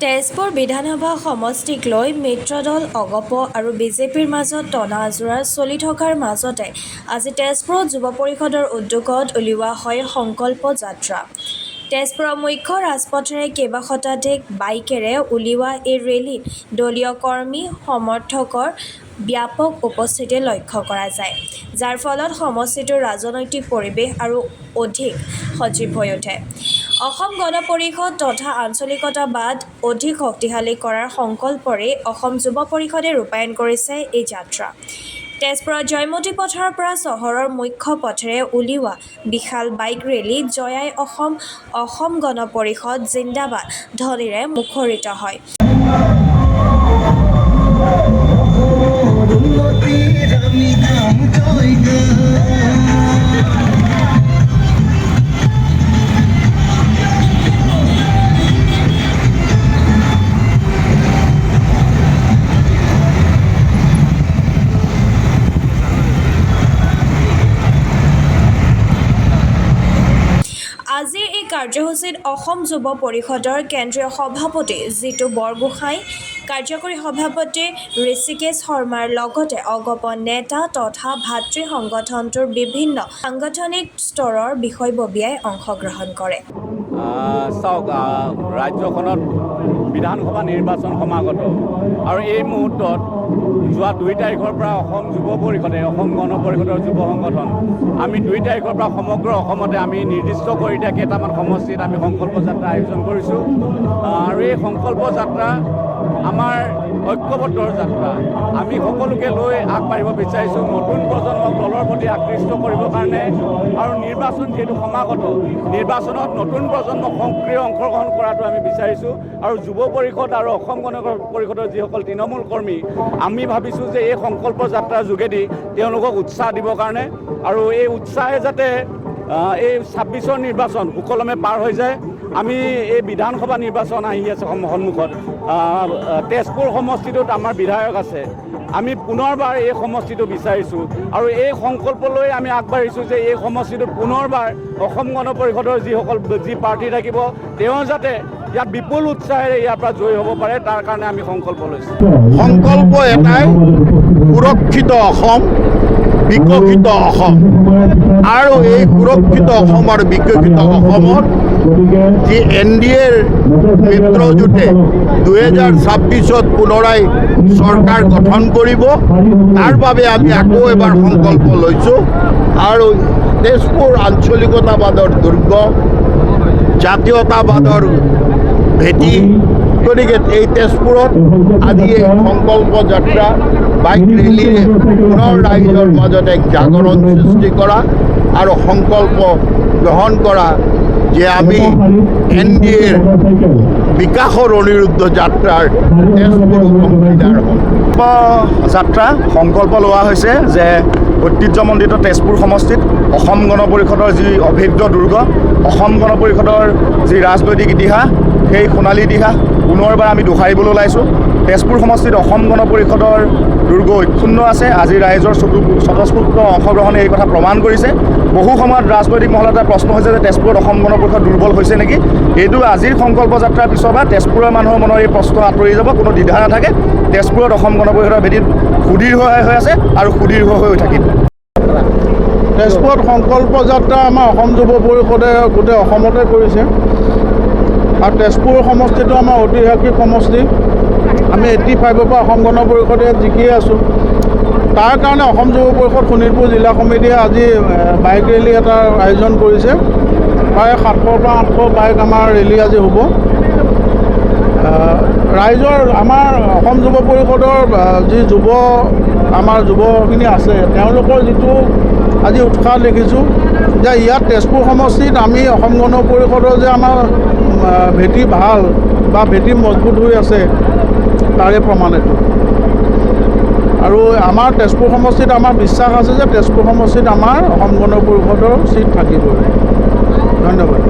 তেজপুৰ বিধানসভা সমষ্টিক লৈ মিত্ৰদল অগপ আৰু বিজেপিৰ মাজত টনা আজোৰা চলি থকাৰ মাজতে আজি তেজপুৰত যুৱ পৰিষদৰ উদ্যোগত উলিওৱা হয় সংকল্প যাত্ৰা। তেজপুৰৰ মুখ্য ৰাজপথেৰে কেইবা শতাধিক বাইকেৰে উলিওৱা এই ৰেলীত দলীয় কৰ্মী সমৰ্থকৰ ব্যাপক উপস্থিতি লক্ষ্য কৰা যায়, যাৰ ফলত সমষ্টিটোৰ ৰাজনৈতিক পৰিৱেশ আৰু অধিক সজীৱ হৈ উঠে। অসম গণ পৰিষদ তথা আঞ্চলিকতাবাদ অধিক শক্তিশালী কৰাৰ সংকল্পৰে অসম যুৱ পৰিষদে ৰূপায়ণ কৰিছে এই যাত্ৰা। তেজপুৰৰ জয়মতী পথাৰৰ পৰা চহৰৰ মুখ্য পথেৰে উলিওৱা বিশাল বাইক ৰেলী জয়াই অসম, অসম গণ পৰিষদ জিন্দাবাদ ধ্বনিৰে মুখৰিত হয়। আজিৰ এই কাৰ্যসূচীত অসম যুৱ পৰিষদৰ কেন্দ্ৰীয় সভাপতি জিতু বৰগোহাঁই, কাৰ্যকৰী সভাপতি ঋষিকেশ শৰ্মাৰ লগতে অগপ নেতা তথা ভাতৃ সংগঠনটোৰ বিভিন্ন সাংগঠনিক স্তৰৰ বিষয়ববীয়াই অংশগ্ৰহণ কৰে। চাওক, ৰাজ্যখনত বিধানসভা নিৰ্বাচন সমাগত আৰু এই মুহূৰ্তত যোৱা 2 তাৰিখৰ পৰা অসম যুৱ পৰিষদে, অসম গণ পৰিষদৰ যুৱ সংগঠন, আমি 2 তাৰিখৰ পৰা সমগ্ৰ অসমতে আমি নিৰ্দিষ্ট কৰি দিয়া কেইটামান সমষ্টিত আমি সংকল্প যাত্ৰা আয়োজন কৰিছোঁ। আৰু এই সংকল্প যাত্ৰা আমাৰ ঐক্যবদ্ধৰ যাত্ৰা। আমি সকলোকে লৈ আগবাঢ়িব বিচাৰিছোঁ, নতুন প্ৰজন্মক দলৰ প্ৰতি আকৃষ্ট কৰিবৰ কাৰণে। আৰু নিৰ্বাচন যিহেতু সমাগত, নিৰ্বাচনত নতুন প্ৰজন্মক সক্ৰিয় অংশগ্ৰহণ কৰাটো আমি বিচাৰিছোঁ। আৰু যুৱ পৰিষদ আৰু অসম গণ পৰিষদৰ যিসকল তৃণমূল কৰ্মী, আমি ভাবিছোঁ যে এই সংকল্প যাত্ৰাৰ যোগেদি তেওঁলোকক উৎসাহ দিবৰ কাৰণে, আৰু এই উৎসাহে যাতে এই 26ৰ নিৰ্বাচন সুকলমে পাৰ হৈ যায়। আমি এই বিধানসভা নিৰ্বাচন আহি আছে সন্মুখত। তেজপুৰ সমষ্টিটোত আমাৰ বিধায়ক আছে। আমি পুনৰবাৰ এই সমষ্টিটো বিচাৰিছোঁ আৰু এই সংকল্প লৈ আমি আগবাঢ়িছোঁ যে এই সমষ্টিটোত পুনৰবাৰ অসম গণ পৰিষদৰ যি প্ৰাৰ্থী থাকিব, তেওঁ যাতে ইয়াত বিপুল উৎসাহেৰে ইয়াৰ পৰা জয়ী হ'ব পাৰে, তাৰ কাৰণে আমি সংকল্প লৈছোঁ। সংকল্প এটাই, সুৰক্ষিত অসম, বিকশিত অসম। আৰু এই সুৰক্ষিত অসম আৰু বিকশিত অসমত যি NDAৰ মিত্ৰজোঁটে 2026ত পুনৰাই চৰকাৰ গঠন কৰিব, তাৰ বাবে আমি আকৌ এবাৰ সংকল্প লৈছোঁ। আৰু তেজপুৰ আঞ্চলিকতাবাদৰ দুৰ্গ, জাতীয়তাবাদৰ ভেটি, গতিকে এই তেজপুৰত আজি এই সংকল্প যাত্ৰা বাইক ৰেলীৰে পুনৰ ৰাইজৰ মাজত এক জাগৰণ সৃষ্টি কৰা আৰু সংকল্প গ্ৰহণ কৰা যে আমি NDAৰ বিকাশৰ অনিৰুদ্ধ যাত্ৰাৰ তেজপুৰ অংশীদাৰ হ'ম। যাত্ৰা সংকল্প লোৱা হৈছে যে ঐতিহ্যমণ্ডিত তেজপুৰ সমষ্টিত অসম গণ পৰিষদৰ যি অভেদ্য দুৰ্গ, অসম গণ পৰিষদৰ যি ৰাজনৈতিক ইতিহাস, সেই সোণালী ইতিহাস পুনৰবাৰ আমি দোহাৰিবলৈ ওলাইছোঁ। তেজপুৰ সমষ্টিত অসম গণ পৰিষদৰ দুৰ্গ অক্ষুণ্ণ আছে। আজি ৰাইজৰ স্বতঃস্ফূৰ্ত অংশগ্ৰহণে এই কথা প্ৰমাণ কৰিছে। বহু সময়ত ৰাজনৈতিক মহলত এটা প্ৰশ্ন হৈছে যে তেজপুৰত অসম গণ পৰিষদ দুৰ্বল হৈছে নেকি। এইটো আজিৰ সংকল্প যাত্ৰাৰ পিছৰ পৰা তেজপুৰৰ মানুহৰ মনৰ এই প্ৰশ্ন আঁতৰি যাব, কোনো দ্বিধা নাথাকে। তেজপুৰত অসম গণ পৰিষদৰ ভেটিত সুদৃঢ় হৈ আছে আৰু সুদৃঢ় হৈ থাকিব। তেজপুৰত সংকল্প যাত্ৰা আমাৰ অসম যুৱ পৰিষদে গোটেই অসমতে কৰিছে। আৰু তেজপুৰ সমষ্টিটো আমাৰ ঐতিহাসিক সমষ্টি। আমি 85ৰ পৰা অসম গণ পৰিষদে জিকি আছোঁ। তাৰ কাৰণে অসম যুৱ পৰিষদ শোণিতপুৰ জিলা সমিতিয়ে আজি বাইক ৰেলী এটাৰ আয়োজন কৰিছে। প্ৰায় 700 পৰা 800 বাইক আমাৰ ৰেলী আজি হ'ব। ৰাইজৰ, আমাৰ অসম যুৱ পৰিষদৰ যি আমাৰ যুৱখিনি আছে, তেওঁলোকৰ যিটো আজি উৎসাহ দেখিছোঁ যে ইয়াত তেজপুৰ সমষ্টিত আমি অসম গণ পৰিষদৰ যে আমাৰ ভেটি ভাল বা ভেটি মজবুত হৈ আছে, তাৰে প্ৰমাণ এইটো। আৰু আমাৰ তেজপুৰ সমষ্টিত আমাৰ বিশ্বাস আছে যে তেজপুৰ সমষ্টিত আমাৰ অসম গণ পৰিষদৰ চিট থাকিবই। ধন্যবাদ।